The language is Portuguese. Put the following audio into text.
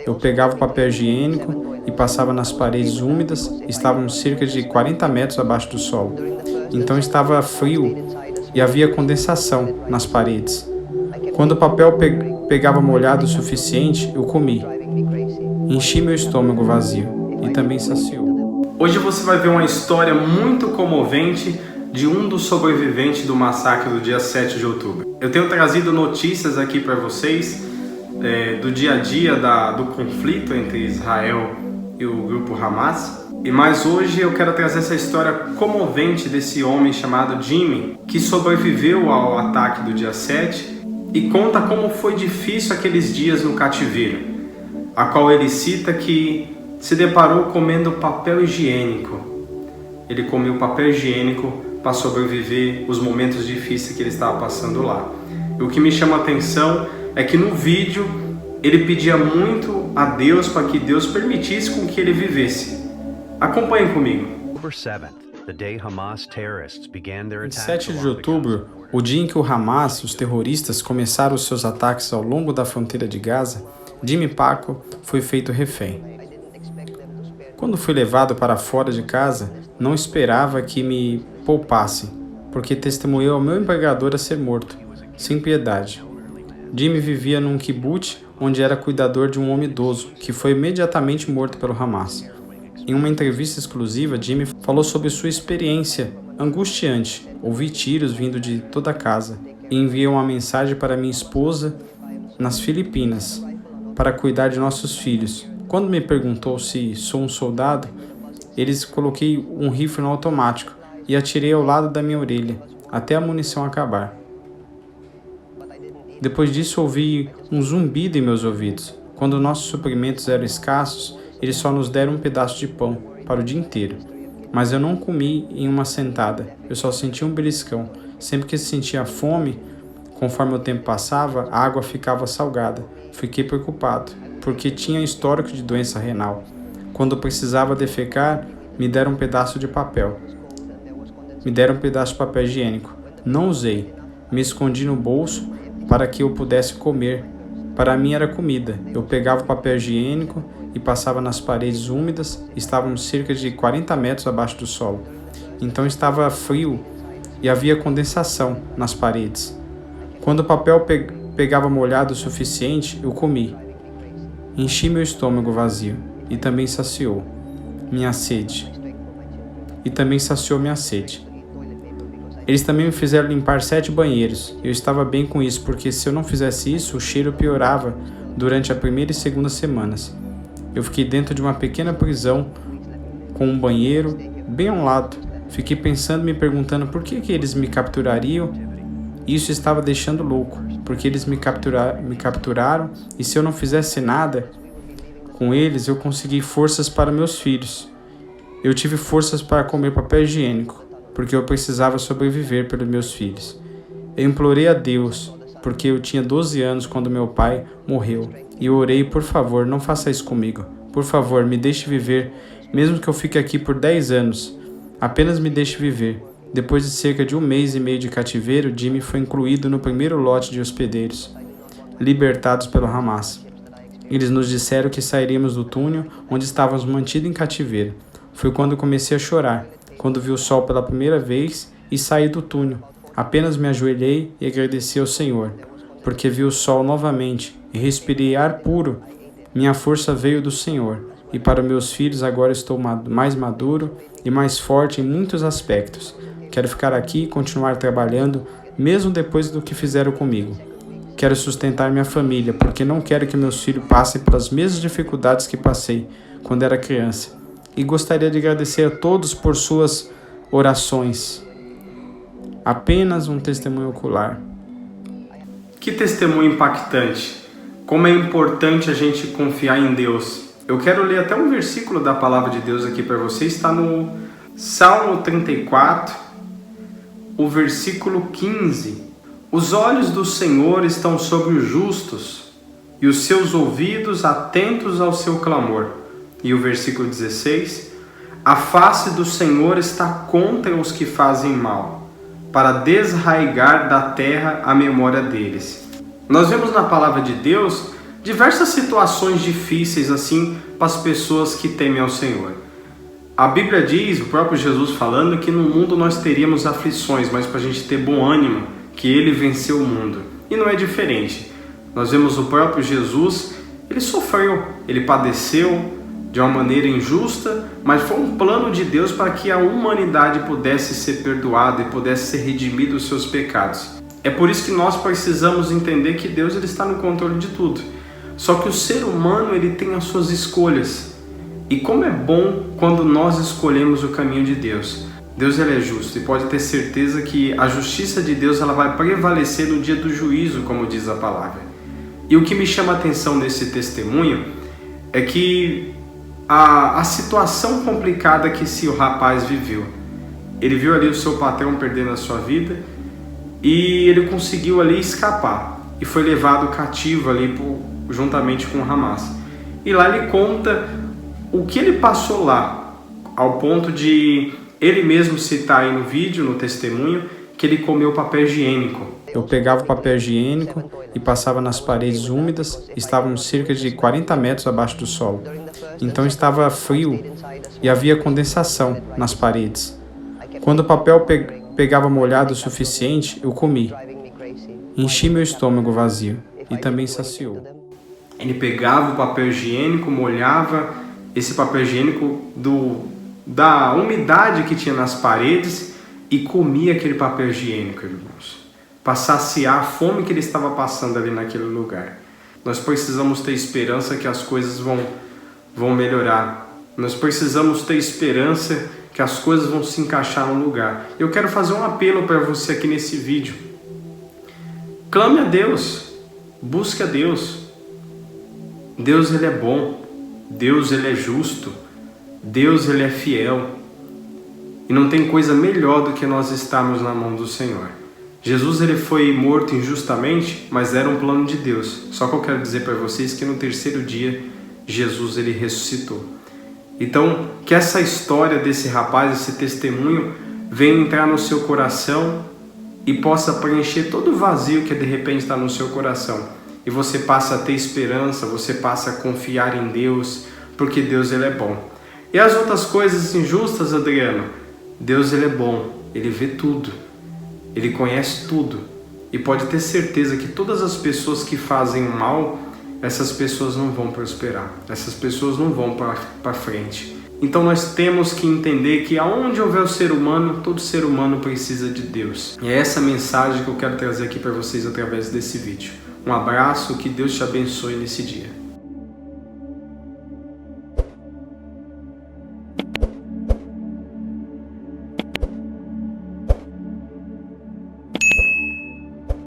Eu pegava o papel higiênico e passava nas paredes úmidas, estávamos cerca de 40 metros abaixo do solo. Então estava frio e havia condensação nas paredes. Quando o papel pegava molhado o suficiente, eu comi. Enchi meu estômago vazio e também saciou. Hoje você vai ver uma história muito comovente de um dos sobreviventes do massacre do dia 7 de outubro. Eu tenho trazido notícias aqui para vocês do dia a dia do conflito entre Israel e o grupo Hamas. Mas hoje eu quero trazer essa história comovente desse homem chamado Jimmy, que sobreviveu ao ataque do dia 7 e conta como foi difícil aqueles dias no cativeiro, a qual ele cita que se deparou comendo papel higiênico. Ele comeu papel higiênico para sobreviver os momentos difíceis que ele estava passando lá. E o que me chama a atenção é que no vídeo ele pedia muito a Deus para que Deus permitisse com que ele vivesse. Acompanhe comigo. Em 7 de outubro, o dia em que o Hamas, os terroristas, começaram os seus ataques ao longo da fronteira de Gaza, Jimmy Paco foi feito refém. Quando fui levado para fora de casa, não esperava que me poupassem, porque testemunhou ao meu empregador a ser morto, sem piedade. Jimmy vivia num kibbutz onde era cuidador de um homem idoso, que foi imediatamente morto pelo Hamas. Em uma entrevista exclusiva, Jimmy falou sobre sua experiência angustiante. Ouvi tiros vindo de toda a casa e enviei uma mensagem para minha esposa nas Filipinas para cuidar de nossos filhos. Quando me perguntou se sou um soldado, coloquei um rifle no automático e atirei ao lado da minha orelha, até a munição acabar. Depois disso, ouvi um zumbido em meus ouvidos. Quando nossos suprimentos eram escassos, eles só nos deram um pedaço de pão para o dia inteiro. Mas eu não comi em uma sentada, eu só sentia um beliscão. Sempre que sentia fome, conforme o tempo passava, a água ficava salgada. Fiquei preocupado, porque tinha histórico de doença renal. Quando precisava defecar, me deram um pedaço de papel. Me deram um pedaço de papel higiênico. Não usei. Me escondi no bolso para que eu pudesse comer. Para mim era comida. Eu pegava o papel higiênico e passava nas paredes úmidas. Estávamos cerca de 40 metros abaixo do solo. Então estava frio e havia condensação nas paredes. Quando o papel pegava molhado o suficiente, eu comi. Enchi meu estômago vazio e também saciou minha sede. Eles também me fizeram limpar 7 banheiros. Eu estava bem com isso, porque se eu não fizesse isso, o cheiro piorava durante a primeira e segunda semanas. Eu fiquei dentro de uma pequena prisão, com um banheiro bem ao lado. Fiquei pensando, me perguntando por que eles me capturariam. Isso estava deixando louco, porque eles me capturaram e se eu não fizesse nada com eles, eu consegui forças para meus filhos. Eu tive forças para comer papel higiênico, porque eu precisava sobreviver pelos meus filhos. Eu implorei a Deus, porque eu tinha 12 anos quando meu pai morreu. E eu orei, por favor, não faça isso comigo. Por favor, me deixe viver, mesmo que eu fique aqui por 10 anos. Apenas me deixe viver. Depois de cerca de 1 mês e meio de cativeiro, Jimmy foi incluído no primeiro lote de hospedeiros, libertados pelo Hamas. Eles nos disseram que sairíamos do túnel onde estávamos mantidos em cativeiro. Foi quando comecei a chorar, quando vi o sol pela primeira vez e saí do túnel. Apenas me ajoelhei e agradeci ao Senhor, porque vi o sol novamente e respirei ar puro. Minha força veio do Senhor, e para meus filhos agora estou mais maduro e mais forte em muitos aspectos. Quero ficar aqui e continuar trabalhando, mesmo depois do que fizeram comigo. Quero sustentar minha família, porque não quero que meus filhos passem pelas mesmas dificuldades que passei quando era criança. E gostaria de agradecer a todos por suas orações. Apenas um testemunho ocular. Que testemunho impactante! Como é importante a gente confiar em Deus. Eu quero ler até um versículo da palavra de Deus aqui para você. Está no Salmo 34, o versículo 15. Os olhos do Senhor estão sobre os justos e os seus ouvidos atentos ao seu clamor. E o versículo 16, a face do Senhor está contra os que fazem mal, para desraigar da terra a memória deles. Nós vemos na palavra de Deus diversas situações difíceis assim para as pessoas que temem ao Senhor. A Bíblia diz, o próprio Jesus falando, que no mundo nós teríamos aflições, mas para a gente ter bom ânimo, que Ele venceu o mundo. E não é diferente. Nós vemos o próprio Jesus, Ele sofreu, Ele padeceu de uma maneira injusta, mas foi um plano de Deus para que a humanidade pudesse ser perdoada e pudesse ser redimida dos seus pecados. É por isso que nós precisamos entender que Deus ele está no controle de tudo. Só que o ser humano ele tem as suas escolhas. E como é bom quando nós escolhemos o caminho de Deus. Deus ele é justo e pode ter certeza que a justiça de Deus ela vai prevalecer no dia do juízo, como diz a palavra. E o que me chama a atenção nesse testemunho é que a situação complicada que esse rapaz viveu. Ele viu ali o seu patrão perdendo a sua vida e ele conseguiu ali escapar e foi levado cativo ali juntamente com o Hamas. E lá ele conta o que ele passou lá, ao ponto de ele mesmo citar aí no vídeo, no testemunho, que ele comeu papel higiênico. Eu pegava o papel higiênico e passava nas paredes úmidas, estávamos cerca de 40 metros abaixo do solo. Então estava frio e havia condensação nas paredes. Quando o papel pegava molhado o suficiente, eu comi. Enchi meu estômago vazio e também saciou. Ele pegava o papel higiênico, molhava esse papel higiênico da umidade que tinha nas paredes e comia aquele papel higiênico, irmãos, para saciar a fome que ele estava passando ali naquele lugar. Nós precisamos ter esperança que as coisas vão melhorar. Nós precisamos ter esperança que as coisas vão se encaixar no lugar. Eu quero fazer um apelo para você aqui nesse vídeo. Clame a Deus, busque a Deus. Deus ele é bom, Deus ele é justo, Deus ele é fiel. E não tem coisa melhor do que nós estarmos na mão do Senhor. Jesus ele foi morto injustamente, mas era um plano de Deus. Só que eu quero dizer para vocês que no terceiro dia, Jesus ele ressuscitou. Então, que essa história desse rapaz, esse testemunho, venha entrar no seu coração e possa preencher todo o vazio que de repente está no seu coração. E você passa a ter esperança, você passa a confiar em Deus, porque Deus ele é bom. E as outras coisas injustas, Adriano? Deus ele é bom, ele vê tudo, ele conhece tudo e pode ter certeza que todas as pessoas que fazem o mal, essas pessoas não vão prosperar, essas pessoas não vão para frente. Então nós temos que entender que aonde houver o ser humano, todo ser humano precisa de Deus. E é essa mensagem que eu quero trazer aqui para vocês através desse vídeo. Um abraço, que Deus te abençoe nesse dia.